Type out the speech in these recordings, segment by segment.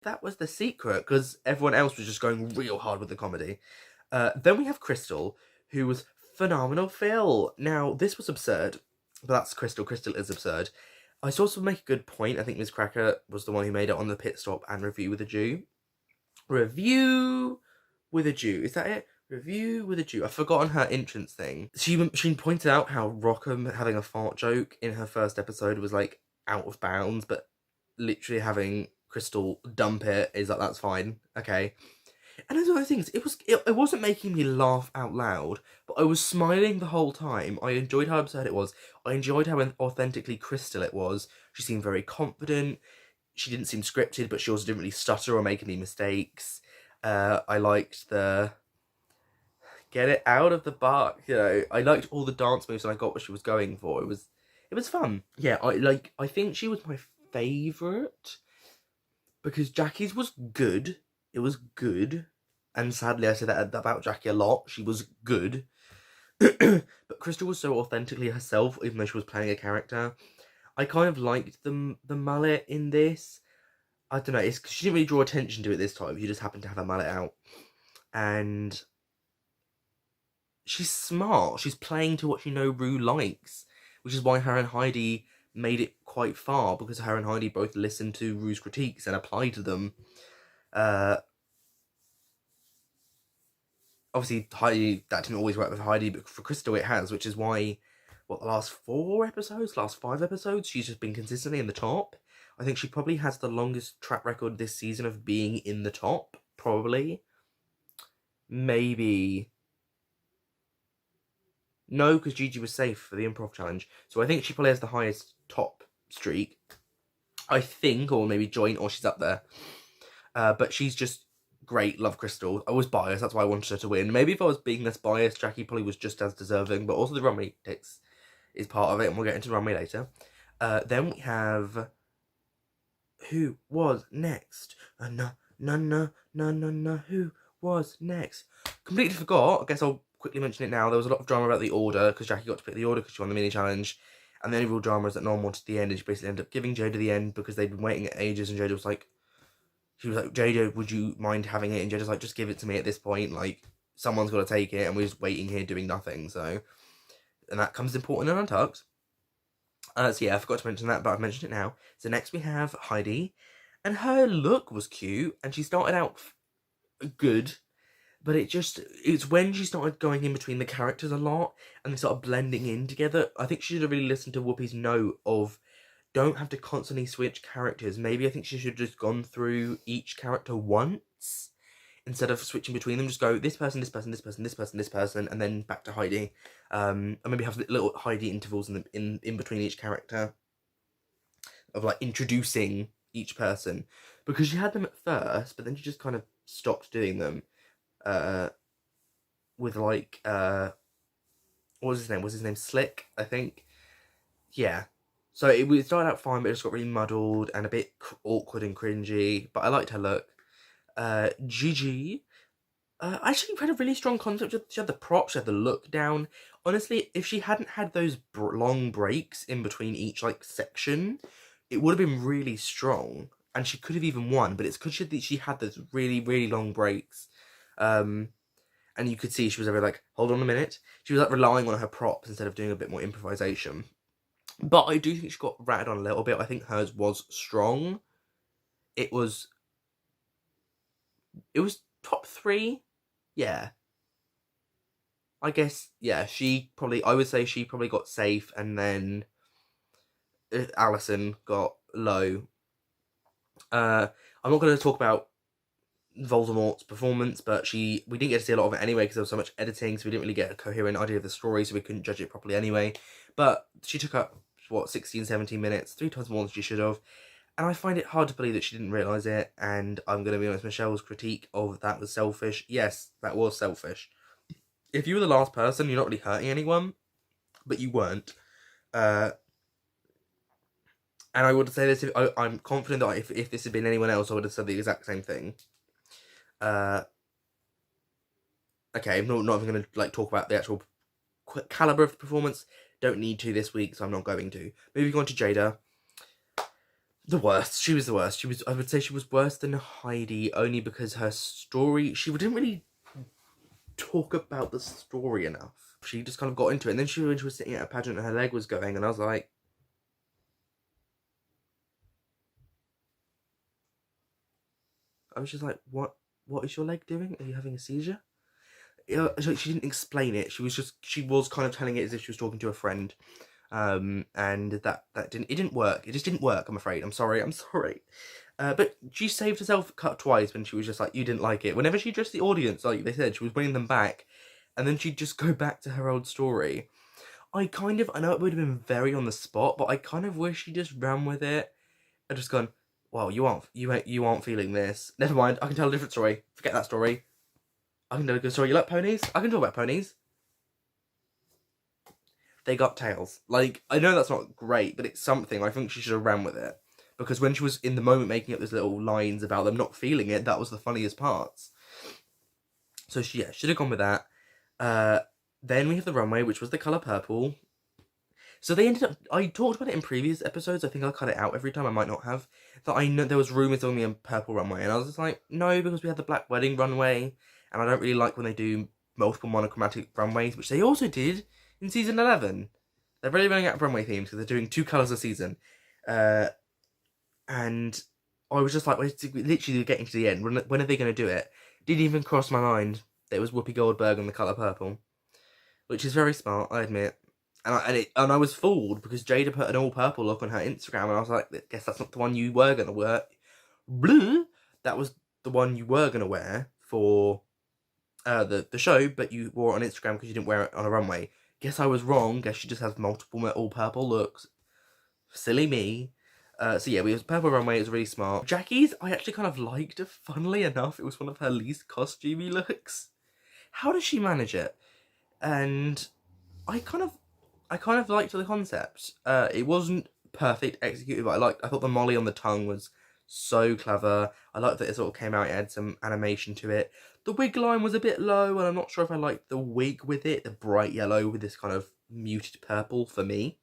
that was the secret, because everyone else was just going real hard with the comedy. Then we have Crystal, who was phenomenal Phil. Now, this was absurd, but that's Crystal. Crystal is absurd. I saw someone make a good point. I think Ms. Cracker was the one who made it on the Pit Stop and Review with a Jew. Review with a Jew. Is that it? Review with a Jew. I've forgotten her entrance thing. She pointed out how Rockham having a fart joke in her first episode was like out of bounds, but literally having Crystal dump it is like, that's fine. Okay. And those other things, it wasn't making me laugh out loud, but I was smiling the whole time. I enjoyed how absurd it was. I enjoyed how authentically Crystal it was. She seemed very confident. She didn't seem scripted, but she also didn't really stutter or make any mistakes. I liked the get it out of the bark, you know. I liked all the dance moves and I got what she was going for. It was fun. Yeah, I think she was my favourite because Jackie's was good. It was good. And sadly, I say that about Jackie a lot. She was good. But Crystal was so authentically herself, even though she was playing a character. I kind of liked the mullet in this. I don't know, it's because she didn't really draw attention to it this time. She just happened to have a mullet out. And she's smart. She's playing to what you know Rue likes. Which is why her and Heidi made it quite far, because her and Heidi both listened to Rue's critiques and applied to them. Obviously, Heidi, that didn't always work with Heidi, but for Crystal it has, which is why, the last 5 episodes, she's just been consistently in the top. I think she probably has the longest track record this season of being in the top, probably. Maybe. No, because Gigi was safe for the improv challenge. So I think she probably has the highest top streak. I think, or maybe joint, or she's up there. But she's just great. Love Crystal. I was biased, that's why I wanted her to win. Maybe if I was being less biased, Jackie probably was just as deserving, but also the runway ticks is part of it, and we'll get into the runway later. Then we have who was next? Who was next? Completely forgot. I guess I'll quickly mention it now. There was a lot of drama about the order, because Jackie got to pick the order because she won the mini challenge. And the only real drama is that no one wanted the end, and she basically ended up giving Jada the end because they'd been waiting ages, and Jada was like, Jada, would you mind having it? And Jada's like, just give it to me at this point. Like, someone's got to take it, and we're just waiting here doing nothing. So, and that comes important in Untucked. So yeah, I forgot to mention that, but I've mentioned it now. So next we have Heidi, and her look was cute, and she started out good, but it's when she started going in between the characters a lot, and they started blending in together. I think she should have really listened to Whoopi's note of, don't have to constantly switch characters. Maybe I think she should have just gone through each character once, instead of switching between them. Just go, this person, this person, this person, this person, this person, and then back to Heidi. And maybe have little Heidi intervals in between each character, of like introducing each person, because she had them at first, but then she just kind of stopped doing them. With like what was his name? Was his name Slick? I think. Yeah. So it started out fine, but it just got really muddled and a bit awkward and cringy. But I liked her look. Gigi. Actually had a really strong concept. She had the props, she had the look down. Honestly, if she hadn't had those long breaks in between each like section, it would have been really strong, and she could have even won. But it's because she had those really, really long breaks. And you could see she was ever like, hold on a minute. She was like relying on her props instead of doing a bit more improvisation. But I do think she got ratted on a little bit. I think hers was strong. It was top 3. Yeah. I guess, yeah, I would say she probably got safe, and then Alison got low. I'm not going to talk about Voldemort's performance, but we didn't get to see a lot of it anyway because there was so much editing, so we didn't really get a coherent idea of the story, so we couldn't judge it properly anyway. But she took up, 16, 17 minutes, 3 times more than she should have, and I find it hard to believe that she didn't realise it. And I'm going to be honest, Michelle's critique of that was selfish. Yes, that was selfish. If you were the last person, you're not really hurting anyone, but you weren't. And I would say this, I'm confident that if this had been anyone else, I would have said the exact same thing. Okay, I'm not even going to like talk about the actual calibre of the performance. Don't need to this week, so I'm not going to. Moving on to Jada. The worst. She was the worst. I would say she was worse than Heidi, only because her story, she didn't really talk about the story enough. She just kind of got into it, and then when she was sitting at a pageant and her leg was going, and I was like, what is your leg doing? Are you having a seizure? She didn't explain it. She was kind of telling it as if she was talking to a friend. And that didn't work. It just didn't work, I'm afraid. I'm sorry. But she saved herself cut twice when she was just like, you didn't like it. Whenever she addressed the audience, like they said, she was bringing them back, and then she'd just go back to her old story. I know it would have been very on the spot, but I kind of wish she just ran with it and just gone, well, you aren't feeling this. Never mind, I can tell a different story. Forget that story. I can tell a good story. You like ponies? I can talk about ponies. They got tails. Like, I know that's not great, but it's something. I think she should have ran with it. Because when she was in the moment making up those little lines about them not feeling it, that was the funniest parts. So she should have gone with that. Then we have the runway, which was the colour purple. So they ended up, I talked about it in previous episodes, I think I cut it out every time, I might not have, that I know there was rumours of me a purple runway, and I was just like, no, because we had the black wedding runway, and I don't really like when they do multiple monochromatic runways, which they also did in season 11. They're really running out of runway themes, because they're doing 2 colours a season. And I was just like, literally getting to the end, when are they going to do it? Didn't even cross my mind that it was Whoopi Goldberg on the colour purple, which is very smart, I admit. And I was fooled because Jada put an all purple look on her Instagram, and I was like, I guess that's not the one you were gonna wear. Blue. That was the one you were gonna wear for the show, but you wore it on Instagram because you didn't wear it on a runway. Guess I was wrong. Guess she just has multiple all purple looks. Silly me. So yeah, we had purple runway. It was really smart. Jackie's, I actually kind of liked. Funnily enough, it was one of her least costumey looks. How does she manage it? And I kind of liked the concept. It wasn't perfect executed, but I thought the molly on the tongue was so clever. I liked that it sort of came out, it had some animation to it. The wig line was a bit low, and I'm not sure if I liked the wig with it, the bright yellow with this kind of muted purple for me.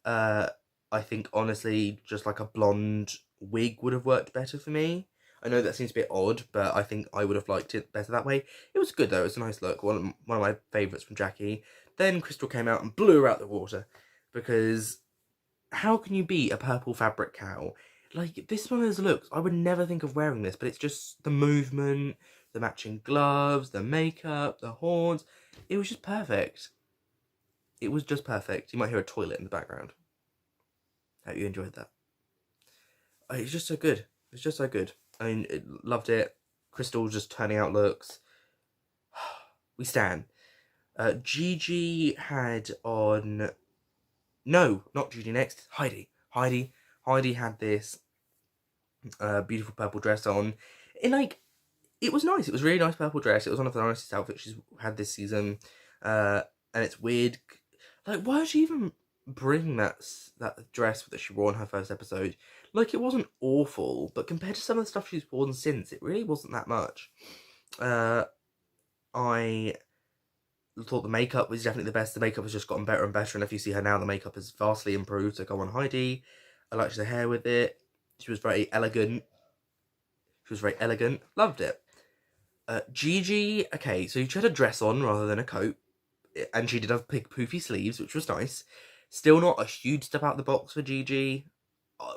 I think, honestly, just like a blonde wig would have worked better for me. I know that seems a bit odd, but I think I would have liked it better that way. It was good, though. It was a nice look. One of my favourites from Jackie. Then Crystal came out and blew her out the water. Because how can you beat a purple fabric cow? Like, this one of those looks, I would never think of wearing this, but it's just the movement, the matching gloves, the makeup, the horns. It was just perfect. It was just perfect. You might hear a toilet in the background. Hope you enjoyed that. It's just so good. It's just so good. I mean, loved it. Crystal just turning out looks. We stan. Gigi had on... No, not Gigi next. Heidi. Heidi had this beautiful purple dress on. It was nice. It was a really nice purple dress. It was one of the nicest outfits she's had this season. And it's weird. Like, why did she even bring that dress that she wore in her first episode? Like, it wasn't awful, but compared to some of the stuff she's worn since, it really wasn't that much. I thought the makeup was definitely the best. The makeup has just gotten better and better, and if you see her now, the makeup has vastly improved. So go on, Heidi. I liked the hair with it. She was very elegant. Loved it. Gigi, okay, so she had a dress on rather than a coat, and she did have big poofy sleeves, which was nice. Still not a huge step out the box for Gigi.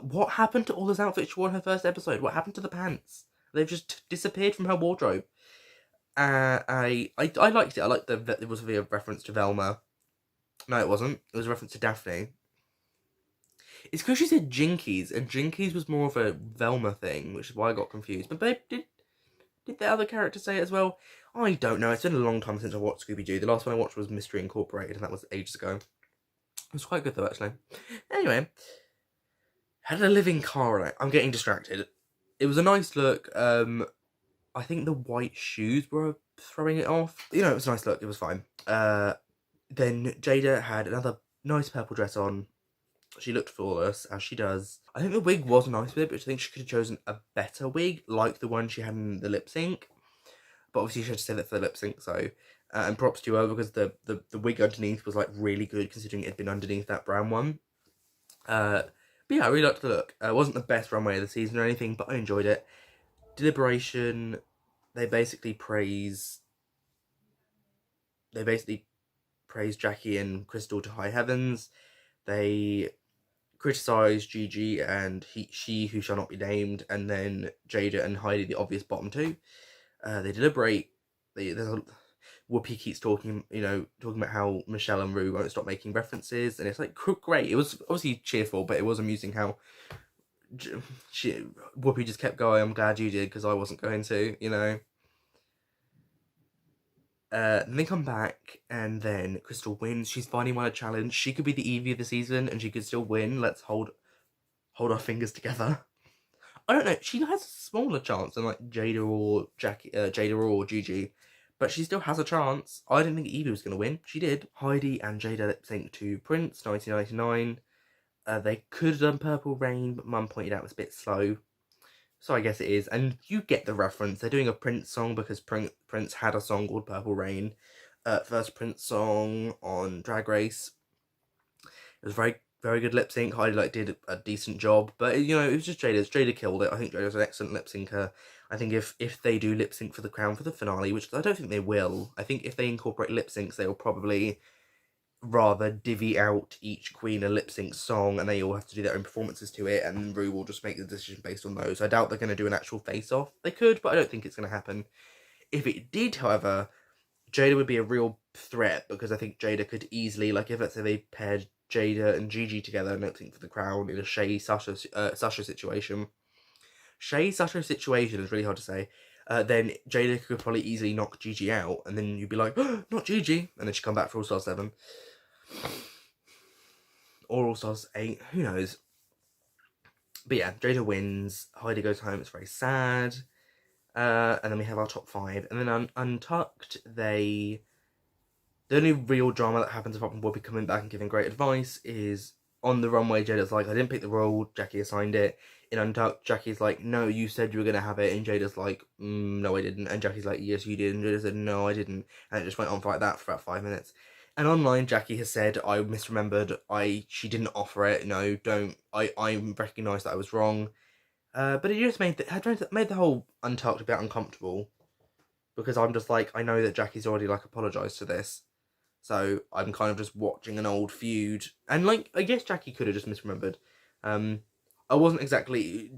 What happened to all those outfits she wore in her first episode? What happened to the pants? They've just disappeared from her wardrobe. I liked it. I liked that it was a reference to Velma. No, it wasn't. It was a reference to Daphne. It's because she said Jinkies, and Jinkies was more of a Velma thing, which is why I got confused. But babe, did the other character say it as well? I don't know. It's been a long time since I watched Scooby-Doo. The last one I watched was Mystery Incorporated, and that was ages ago. It was quite good though, actually. Anyway, had a living car on it. I'm getting distracted. It was a nice look. I think the white shoes were throwing it off. You know, it was a nice look. It was fine. Then Jada had another nice purple dress on. She looked flawless, as she does. I think the wig was nice with it, but I think she could have chosen a better wig, like the one she had in the lip sync. But obviously she had to say that for the lip sync, so... and props to her, because the wig underneath was, like, really good, considering it had been underneath that brown one. But But yeah, I really liked the look. It wasn't the best runway of the season or anything, but I enjoyed it. Deliberation, they basically praise Jackie and Crystal to high heavens. They criticise Gigi and she who shall not be named, and then Jada and Heidi, the obvious bottom two. They deliberate. Whoopi keeps talking about how Michelle and Rue won't stop making references, and it's like great. It was obviously cheerful, but it was amusing how Whoopi just kept going. I'm glad you did because I wasn't going to, Then they come back, and then Crystal wins. She's finally won a challenge. She could be the Evie of the season, and she could still win. Let's hold our fingers together. I don't know. She has a smaller chance than like Jada or Gigi, but she still has a chance. I didn't think Evie was going to win. She did. Heidi and Jada lip sync to Prince, 1999. They could have done Purple Rain, but Mum pointed out it was a bit slow. So I guess it is. And you get the reference. They're doing a Prince song because Prince had a song called Purple Rain. First Prince song on Drag Race. It was very, very good lip sync. Heidi did a decent job. But, it was just Jada's. Jada killed it. I think Jada's an excellent lip syncer. I think if they do lip sync for the crown for the finale, which I don't think they will, I think if they incorporate lip syncs, they will probably rather divvy out each queen a lip sync song, and they all have to do their own performances to it, and Rue will just make the decision based on those. I doubt they're going to do an actual face-off. They could, but I don't think it's going to happen. If it did, however, Jada would be a real threat, because I think Jada could easily, if let's say they paired Jada and Gigi together and lip sync for the crown in a Sasha situation. Sasha situation is really hard to say. Then Jada could probably easily knock Gigi out, and then you'd be like, oh, not Gigi, and then she'd come back for All Stars 7. Or All Stars 8, who knows. But yeah, Jada wins, Heidi goes home, it's very sad. And then we have our top 5. And then Untucked, the only real drama that happens apart from Whoopi coming back and giving great advice is on the runway. Jada's like, I didn't pick the role, Jackie assigned it. In Untucked, Jackie's like, no, you said you were going to have it. And Jada's like, no, I didn't. And Jackie's like, yes, you did. And Jada said, no, I didn't. And it just went on like that for about 5 minutes. And online, Jackie has said, I misremembered. She didn't offer it. No, don't. I recognise that I was wrong. But it just made the whole Untucked a bit uncomfortable. Because I'm just like, I know that Jackie's already apologised for this. So I'm kind of just watching an old feud. And I guess Jackie could have just misremembered. I wasn't exactly...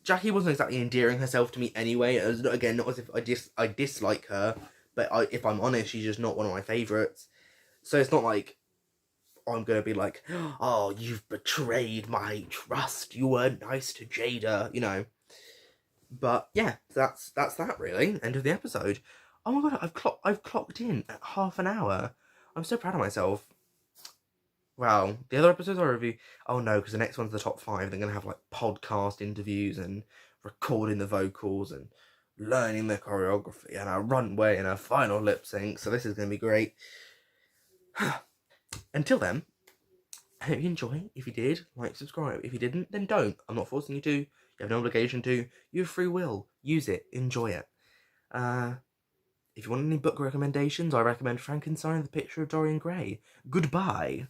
Jackie wasn't exactly endearing herself to me anyway. It was, again, not as if I dislike her. But if I'm honest, she's just not one of my favourites. So it's not like I'm going to be like, oh, you've betrayed my trust. You weren't nice to Jada, But yeah, that's that really. End of the episode. Oh my god, I've clocked in at half an hour. I'm so proud of myself. Wow. The other episodes I review... Oh no, because the next one's the top 5. They're going to have podcast interviews and recording the vocals and learning the choreography and a runway and a final lip sync. So this is going to be great. Until then, I hope you enjoy. If you did, subscribe. If you didn't, then don't. I'm not forcing you to. You have no obligation to. You have free will. Use it. Enjoy it. If you want any book recommendations, I recommend Frankenstein, The Picture of Dorian Gray. Goodbye.